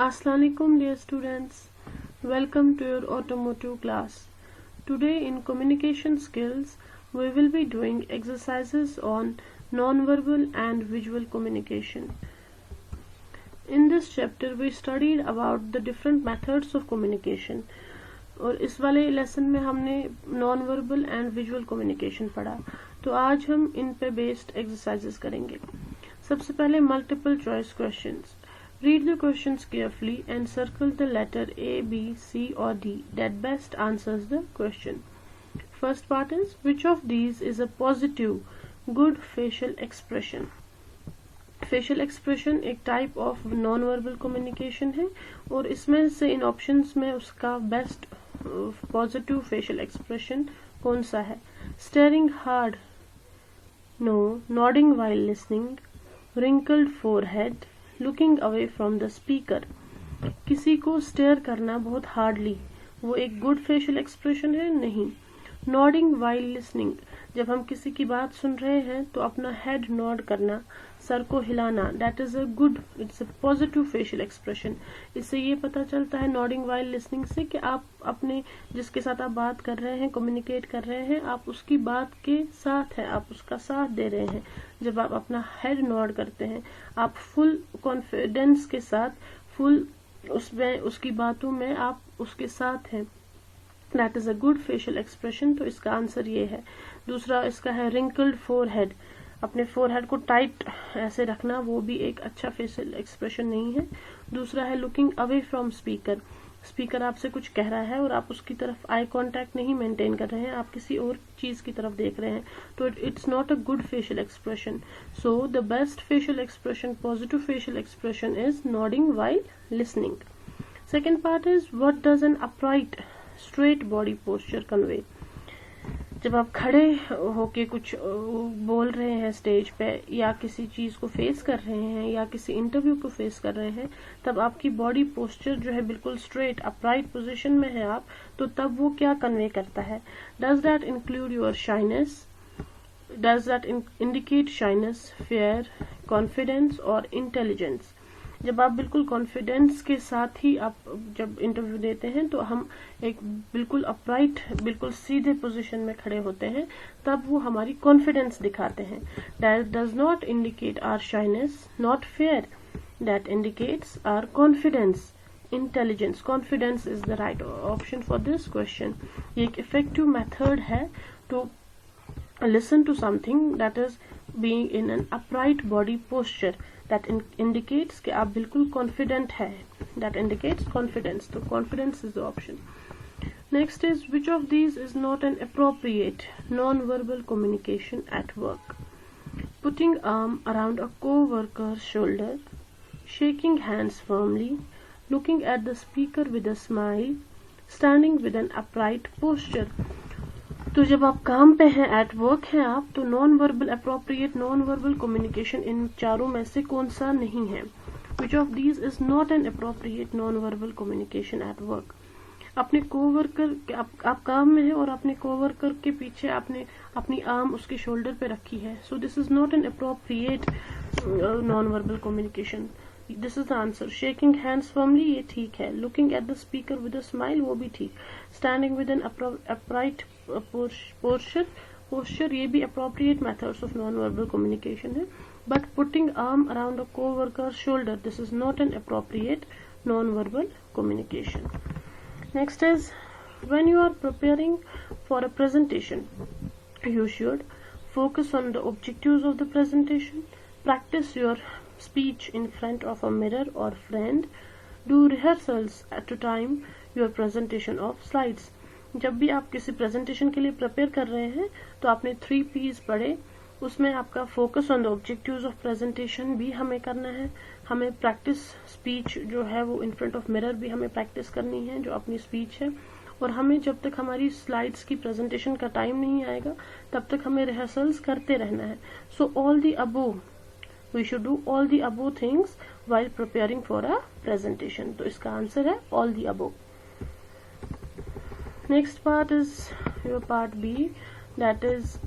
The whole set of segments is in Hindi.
Assalamualaikum dear students, welcome to your automotive class. Today in communication skills we will be doing exercises on non-verbal and visual communication. In this chapter we studied about the different methods of communication और इस वाले लेसन में हमने non-verbal and visual communication पढ़ा. तो आज हम इन पे बेस्ड एक्सरसाइजेस करेंगे. सबसे पहले multiple choice questions. Read the questions carefully and circle the letter A, B, C or D that best answers the question. First part is, which of these is a positive, good facial expression? Facial expression एक type of non-verbal communication है और इसमें से इन options में उसका best positive facial expression कौन सा है? Staring hard, no. Nodding while listening, wrinkled forehead, looking away from the speaker. किसी को स्टेयर करना बहुत हार्डली, वो एक गुड फेशियल एक्सप्रेशन है? नहीं. नॉडिंग वाइल लिसनिंग, जब हम किसी की बात सुन रहे हैं तो अपना हेड नॉड करना, सर को हिलाना, that is a good, it's a positive facial expression. इससे ये पता चलता है नॉडिंग वाइल लिसनिंग से कि आप अपने जिसके साथ आप बात कर रहे हैं, कम्युनिकेट कर रहे हैं, आप उसकी बात के साथ हैं, आप उसका साथ दे रहे हैं. जब आप अपना हेड नॉड करते हैं आप फुल कॉन्फिडेंस के साथ, फुल उसमें उसकी बातों में आप उसके साथ हैं. That is a good facial expression. तो इसका आंसर ये है. दूसरा इसका है रिंकल्ड फोरहेड, अपने फोरहेड को टाइट ऐसे रखना, वो भी एक अच्छा फेशियल एक्सप्रेशन नहीं है. दूसरा है looking away from speaker, speaker आपसे कुछ कह रहा है और आप उसकी तरफ आई कांटेक्ट नहीं मेंटेन कर रहे हैं, आप किसी और चीज की तरफ देख रहे हैं, तो it's not a good facial expression. So the best facial expression, positive facial expression is nodding while listening. Second part is, what does N upright straight body posture convey? जब आप खड़े होके कुछ बोल रहे हैं स्टेज पे, या किसी चीज को फेस कर रहे हैं, या किसी इंटरव्यू को फेस कर रहे हैं, तब आपकी बॉडी पोस्चर जो है बिल्कुल स्ट्रेट अपराइट पोजीशन में है आप, तो तब वो क्या कन्वे करता है? Does that include your shyness? Does that indicate shyness, fear, confidence और इंटेलिजेंस? जब आप बिल्कुल कॉन्फिडेंस के साथ ही आप जब इंटरव्यू देते हैं तो हम एक बिल्कुल अपराइट, बिल्कुल सीधे पोजीशन में खड़े होते हैं, तब वो हमारी कॉन्फिडेंस दिखाते हैं. That does not indicate our shyness, not fear, that indicates our confidence, intelligence. Confidence is the right option for this question. ये एक इफेक्टिव मेथड है to listen to something that is being in an upright body posture that indicates कि आप बिल्कुल confident है, that indicates confidence. तो confidence is the option. Next is, which of these is not an appropriate non-verbal communication at work? Putting arm around a co-worker's shoulder, shaking hands firmly, looking at the speaker with a smile, standing with an upright posture. तो जब आप काम पे हैं, एट वर्क हैं आप, तो non verbal appropriate non verbal communication in चारों में से कौन सा नहीं है? Which of these is not an appropriate non verbal communication at work? अपने कोवर्कर, आप काम में हैं और अपने कोवर्कर के पीछे आपने अपनी आर्म उसके शोल्डर पे रखी है, so this is not an appropriate non verbal communication. This is the answer. Shaking hands firmly, ये ठीक है. Looking at the speaker with a smile, वो भी ठीक. Standing with an upright posture, ये भी appropriate methods of non verbal communication है. But putting arm around a coworker shoulder, this is not an appropriate non verbal communication. Next is, when you are preparing for a presentation, you should focus on the objectives of the presentation, practice your speech in front of a mirror or friend, do rehearsals at a time your presentation of slides. जब भी आप किसी प्रेजेंटेशन के लिए प्रिपेयर कर रहे हैं तो आपने 3 P's पढ़े, उसमें आपका focus on the objectives of presentation भी हमें करना है. हमें प्रैक्टिस स्पीच जो है वो इन फ्रंट ऑफ मिरर भी हमें प्रैक्टिस करनी है, जो अपनी स्पीच है. और हमें जब तक हमारी स्लाइड्स की प्रेजेंटेशन का टाइम नहीं आएगा तब तक हमें रिहर्सल्स करते रहना है. So all the above, we should do all the above things while preparing for a presentation. तो इसका आंसर है all the above. Next part is your part B, that is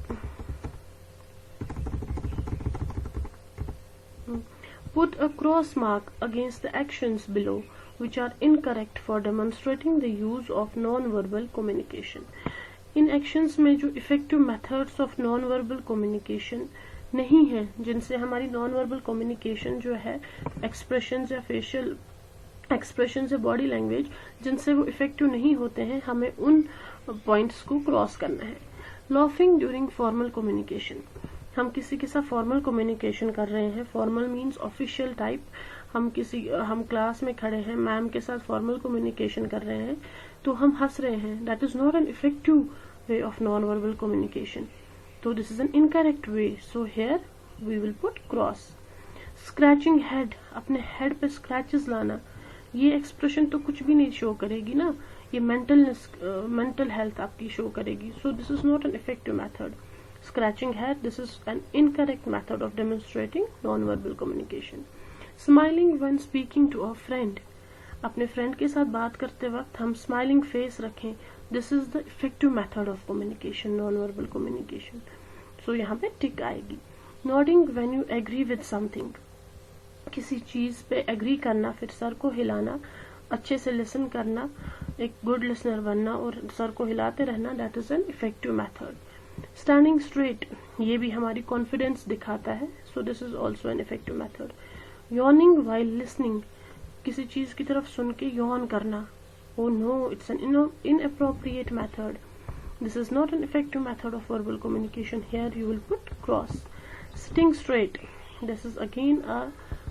Put a cross mark against the actions below which are incorrect for demonstrating the use of non-verbal communication. In actions में जो effective methods of non verbal communication नहीं है, जिनसे हमारी नॉन वर्बल कम्युनिकेशन जो है एक्सप्रेशन या फेशियल एक्सप्रेशन या बॉडी लैंग्वेज जिनसे वो इफेक्टिव नहीं होते हैं, हमें उन पॉइंट्स को क्रॉस करना है. Laughing during formal communication. हम किसी के साथ फॉर्मल कम्युनिकेशन कर रहे हैं. Formal means official type. हम क्लास में खड़े हैं, मैम के साथ फॉर्मल कम्युनिकेशन कर रहे हैं तो हम हंस रहे हैं. That is not an effective way of non verbal communication. तो this is an incorrect way. So here we will put cross. Scratching head. अपने हेड पे स्क्रैचेस लाना, ये एक्सप्रेशन तो कुछ भी नहीं शो करेगी ना, ये मेंटल हेल्थ आपकी शो करेगी. सो this is not an effective method. Scratching head, this is an incorrect method of demonstrating non-verbal communication. Smiling when speaking to a friend. अपने फ्रेंड के साथ बात करते वक्त हम स्माइलिंग फेस रखें. This is the effective method of communication, non-verbal communication. So यहाँ पे टिक आएगी. Nodding when you agree with something. किसी चीज पे एग्री करना, फिर सर को हिलाना, अच्छे से लिसन करना, एक गुड लिसनर बनना और सर को हिलाते रहना. That is an effective method. Standing straight, ये भी हमारी कॉन्फिडेंस दिखाता है. So this is also an effective method. Yawning while listening. किसी चीज की तरफ सुन के यॉन करना. Oh no, it's an inappropriate method. This is not an effective method of verbal communication. Here you will put cross. Sitting straight, this is again a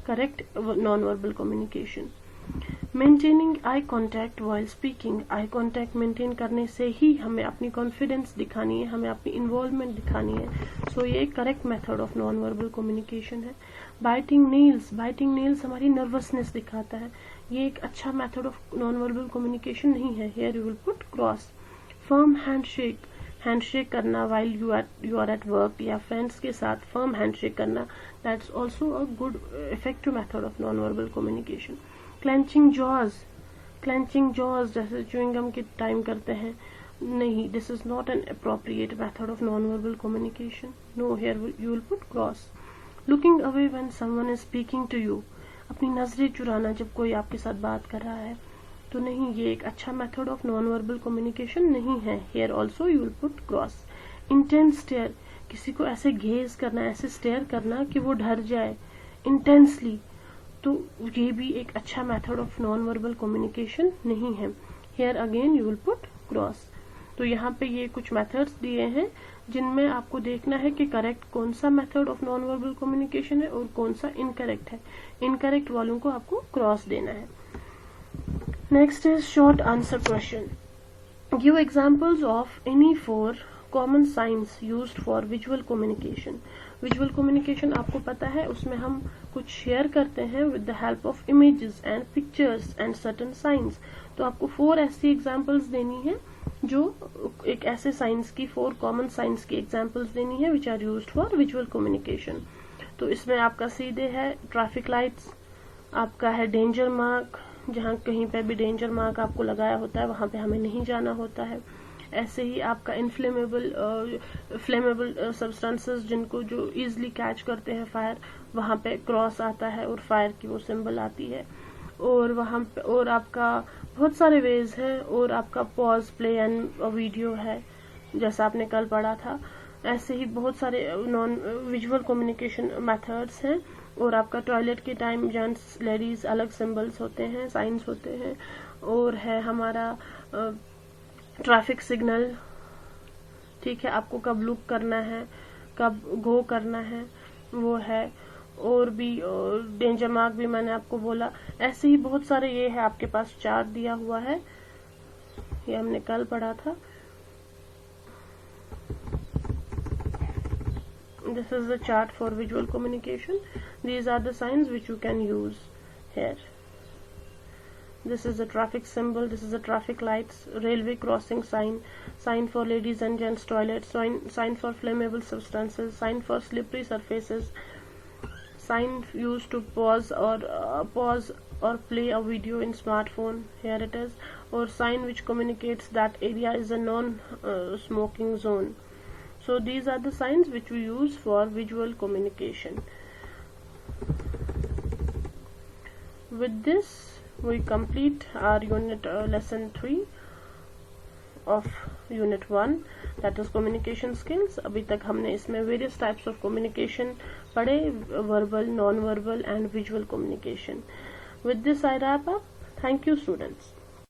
correct non verbal communication. Maintaining eye contact while speaking. Eye contact maintain करने से ही हमें अपनी कॉन्फिडेंस दिखानी है, हमें अपनी इन्वॉल्वमेंट दिखानी है. सो ये एक correct method of non verbal communication है. Biting nails. बाइटिंग नेल्स हमारी नर्वसनेस दिखाता है. ये एक अच्छा method of non verbal communication नहीं है. Here you will put cross. Firm handshake. Handshake करना while you are at work या फ्रेंड्स के साथ फर्म हैंडशेक करना, that's also a good effective method of non verbal communication. Clenching jaws. Clenching jaws जैसे च्युइंगम के टाइम करते हैं, नहीं, this is not an appropriate method of non verbal communication. No, here you will put cross. Looking away when someone is speaking to you. अपनी नजरें चुराना जब कोई आपके साथ बात कर रहा है, तो नहीं, ये एक अच्छा method of non verbal communication नहीं है. Here also you will put cross. Intense stare. किसी को ऐसे गेज करना, ऐसे स्टेयर करना कि वो डर जाए इंटेंसली, तो ये भी एक अच्छा method of non verbal communication नहीं है. Here again you will put cross. तो यहाँ पे ये कुछ मेथड्स दिए हैं जिनमें आपको देखना है कि करेक्ट कौन सा method of non verbal communication है और कौन सा इनकरेक्ट है. इनकरेक्ट वालों को आपको क्रॉस देना है. Next is short answer question. Give examples of any 4 common science used for visual communication. Visual communication आपको पता है, उसमें हम कुछ शेयर करते हैं with the help of images and pictures and certain science. तो आपको 4 ऐसी एग्जांपल्स देनी है, जो एक ऐसे साइंस की 4 कॉमन साइंस की एग्जांपल्स देनी है which are used for visual communication. तो इसमें आपका सीधे है ट्रैफिक लाइट्स, आपका है डेंजर मार्क, जहाँ कहीं पे भी डेंजर मार्क आपको लगाया होता है वहां पे हमें नहीं जाना होता है. ऐसे ही आपका फ्लेमेबल सब्सटेंसेस जिनको जो इजिली कैच करते हैं फायर, वहां पे क्रॉस आता है और फायर की वो सिंबल आती है. और वहां पे और आपका बहुत सारे वेज है. और आपका पॉज, प्ले एंड वीडियो है, जैसा आपने कल पढ़ा था. ऐसे ही बहुत सारे नॉन विजुअल कम्युनिकेशन मेथड्स हैं. और आपका टॉयलेट के टाइम जेंट्स लेडीज अलग सिंबल्स होते हैं, साइंस होते हैं. और है हमारा ट्रैफिक सिग्नल, ठीक है, आपको कब लुक करना है, कब गो करना है, वो है. और भी डेंजर मार्क भी मैंने आपको बोला. ऐसे ही बहुत सारे ये है, आपके पास चार्ट दिया हुआ है, ये हमने कल पढ़ा था. This is the chart for visual communication. These are the signs which you can use here. This is the traffic symbol, this is the traffic lights, railway crossing sign, sign for ladies and gents toilets, sign for flammable substances, sign for slippery surfaces, sign used to pause or play a video in smartphone, here it is, or sign which communicates that area is a non-smoking zone. So these are the signs which we use for visual communication. with this we complete our unit lesson 3 of unit 1, that is communication skills. अभी तक हमने इसमें various types of communication पढ़े, verbal, non-verbal and visual communication. With this I wrap up. Thank you students.